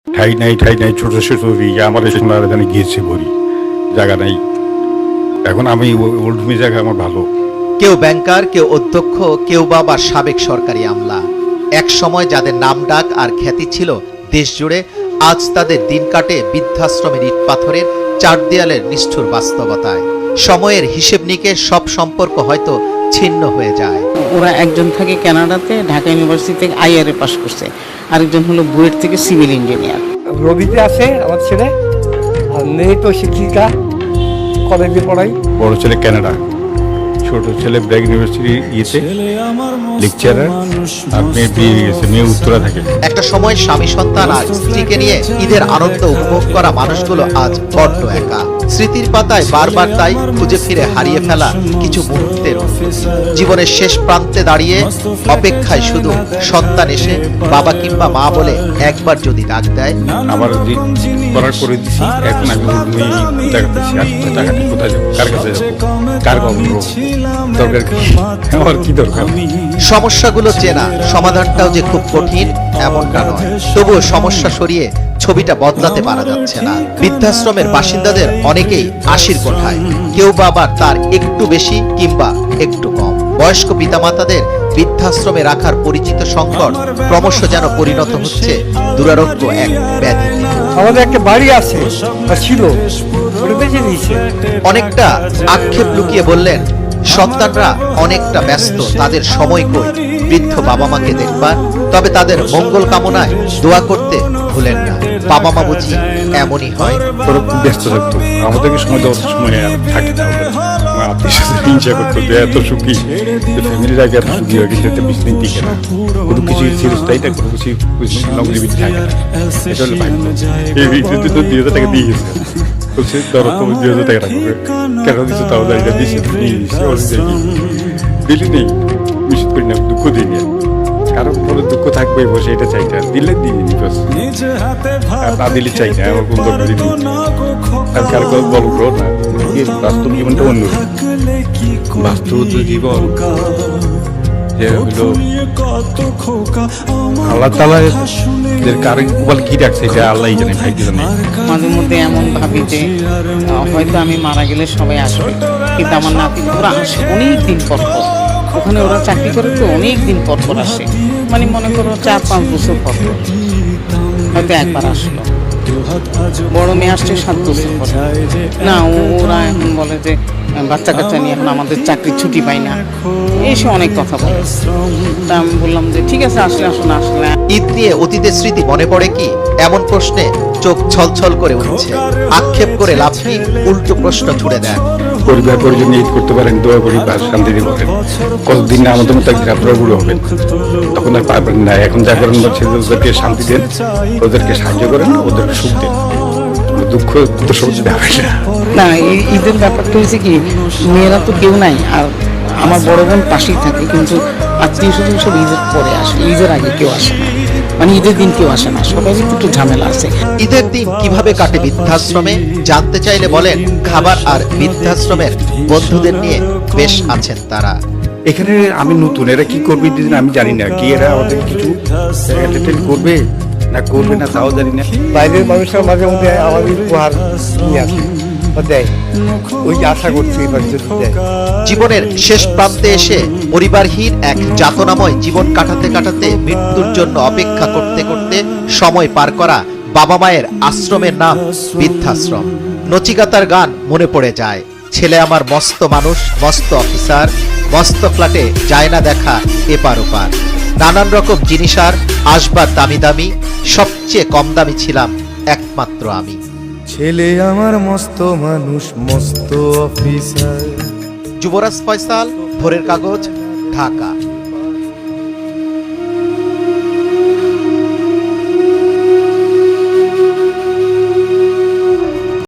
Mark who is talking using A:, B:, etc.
A: ঠাই নাই ছোট ছোট আমার সোনারে গিয়েছে ভরি জায়গা নাই। এখন আমি ওল্ড মি জায়গা আমার ভালো।
B: কেউ ব্যাংকার, কেউ অধ্যক্ষ, কেউ বা সাবেক সরকারি আমলা। এক সময় যাদের নাম ডাক আর খ্যাতি ছিল দেশ জুড়ে, আজ তাদের দিন কাটে বৃদ্ধাশ্রমের ইট পাথরের চার দেয়ালের নিষ্ঠুর বাস্তবতায়। সময়ের হিসেব নিকেশ সব সম্পর্ক হয়তো ছিন্ন হয়ে যায়।
C: ওরা একজন থাকে কানাডাতে, ঢাকা ইউনিভার্সিটি থেকে আইআরএ পাস করছে, আরেকজন হলো বুয়েট থেকে সিভিল ইঞ্জিনিয়ার।
D: রবিতে আছে আমার ছেলে, আর মেয়ে তো শিক্ষিকা, কলেজে পড়াই।
A: বড় ছেলে কানাডা, ছোট ছেলে ব্র্যাক ইউনিভার্সিটি ইয়েতে লেকচারার, আর মেয়ে বিয়ে গেছে, মেয়ে উত্তরা থাকে।
B: একটা সময় স্বামী সন্তান আর স্ত্রীকে নিয়ে ঈদের আনন্দ উপভোগ করা মানুষগুলো আজ বড্ড একা। স্মৃতির পাতায় বারবার তাই খুঁজে ফিরে হারিয়ে ফেলা কিছু মুহূর্তের জীবনের শেষ প্রান্তে দাঁড়িয়ে অপেক্ষায় শুধু সন্তান এসে বাবা কিংবা মা বলে একবার যদি ডাক দেয়।
A: আমার করার করে দিচ্ছি, এখন আমি টাকাটি কোথায় যাবো, কার কাছে যাবো, কার গল্প দরকার কি, আমার কি দরকার।
B: সমস্যাগুলো চেনা, সমাধানটাও যে খুব কঠিন এমনটা নয়। তবুও সমস্যা সরিয়ে ছবিটা বদলাতে পারা যাচ্ছে না। বৃদ্ধাশ্রমের বাসিন্দাদের অনেকেই ৮০-র কোঠায়, কেউ বা আবার তার একটু বেশি কিংবা একটু কম। বয়স্ক পিতামাতাদের বৃদ্ধাশ্রমে রাখার পরিচিত সংকট ক্রমশ যেন পরিণত হচ্ছে দুরারোগ্য এক ব্যাধিতে।
D: আমাদের একটা বাড়ি আছে বা ছিল, ওটা বেঁচে দিয়েছে।
B: অনেকটা আক্ষেপ লুকিয়ে বললেন, সন্তানরা অনেকটা ব্যস্ত, তাদের সময় কই বৃদ্ধ বাবা মাকে দেখবার। তবে তাদের মঙ্গল কামনায় দোয়া করতে ভুলেন না। বাবা মা বুঝি এমনই হয়।
A: ওরা খুব ব্যস্ত থাকতো, আমাদেরকে সময় দেওয়ার সময় আর থাকে না। আমার আত্মীয় সাথে হিংসা করতো যে এত সুখী, ফ্যামিলির আগে এত সুখী হয়, কিন্তু একটা বিজনেস দিকে না, কোনো কিছু চিরস্থায়ী না, কোনো কিছু লংজিভিটি থাকে না। এটা হলো ভাগ্য। এই বিদ্যুৎ তো ২০০০ টাকা দিয়ে গেছে, বলছে ধরো তো ২০০০ টাকা রাখবে, কেন দিচ্ছে তাও জানি না, দিচ্ছে নিয়ে নিচ্ছে, দিলি নেই, নিশ্চিত করি না, দুঃখ দিই না, কারণ বলে দুঃখ থাকবে, বসে এটা চাই না, দিলে দিয়ে নি, আর না দিলে চাই না, আমার কোন দরকার দিই আর কার বলব না। বাস্তব জীবনটা অন্য, বাস্তব জীবন যে হইলো আল্লাহ তাআলা কার বল কি রাখছে এটা আল্লাহই জানে, ভাই জানে।
C: মাঝে মধ্যে এমন ভাবি যে হয়তো আমি মারা গেলে সবাই আসবে, কিন্তু আমার নাতি ওরা আসে অনেক দিন পর পর। ওখানে ওরা চাকরি করে তো অনেক দিন পর পর আসে, মানে মনে করো ৪-৫ বছর পর পর হয়তো একবার আসলো। বড় মেয়ে আসছে ৭ বছর পর। না, ওরা এখন বলে যে বাচ্চা কাচ্চা নিয়ে এখন আমাদের চাকরির ছুটি পাই না, এসে অনেক কথা বলে। তা আমি বললাম যে ঠিক আছে, আসলে আসলে আসলে।
B: ঈদ নিয়ে অতীতের স্মৃতি মনে পড়ে কি, এমন প্রশ্নে চোখ ছলছল করে উঠছে। আক্ষেপ করে লাভ কি, উল্টো প্রশ্ন ছুড়ে দেন।
A: পরিবার পরিজন ঈদ করতে পারেন, দোয়া করি বা শান্তি দিয়ে বলেন। কতদিন না আমাদের মতো একদিন আপনারা বুড়ো হবেন, তখন আর পারবেন না। এখন যা করেন ওদেরকে শান্তি দেন, ওদেরকে সাহায্য করেন, ওদেরকে সুখ দেন, দুঃখ তো সহ্য দেওয়া না।
C: না, ঈদের ব্যাপারটা হয়েছে কি, মেয়েরা তো কেউ নাই, আর আমার বড় বোন পাশেই থাকে, কিন্তু আত্মীয় স্বজন সব ঈদের পরে আসে, ঈদের আগে কেউ আসে না, মানে ঈদের দিন কেউ আসে না, সবাই একটু ঝামেলা আছে।
B: ঈদের দিন কিভাবে কাটে বৃদ্ধাশ্রমে জানতে চাইলে বলেন, খাবার আর বৃদ্ধাশ্রমের বন্ধুদের নিয়ে বেশ আছেন তারা।
A: এখানে আমি নতুন, এরা কি করবে আমি জানি না, কি এরা আমাদের কিছু এন্টারটেইন করবে না করবে না তাও জানি না।
D: বাইরের মানুষরা মাঝে মধ্যে আমাদের উপহার নিয়ে আসে বা দেয়, ওই আশা করছি এবার যদি দেয়।
B: জীবনের শেষ প্রান্তে এসে পরিবারহীন এক যাতনাময় জীবন কাটাতে কাটাতে মৃত্যুর জন্য অপেক্ষা করতে করতে সময় পার করা বাবা মায়ের আশ্রমের নাম বৃদ্ধাশ্রম। নচিকাতার গান মনে পড়ে যায়, ছেলে আমার মস্ত মানুষ, মস্ত অফিসার, মস্ত ফ্ল্যাটে যায় না দেখা এপার ওপার। নানান রকম জিনিস আর আসবার দামি দামি, সবচেয়ে কম দামি ছিলাম একমাত্র আমি।
E: ছেলে আমার মস্ত মানুষ, মস্ত অফিসার।
B: যুবরাজ ফয়সাল, ভোরের কাগজ, ঢাকা।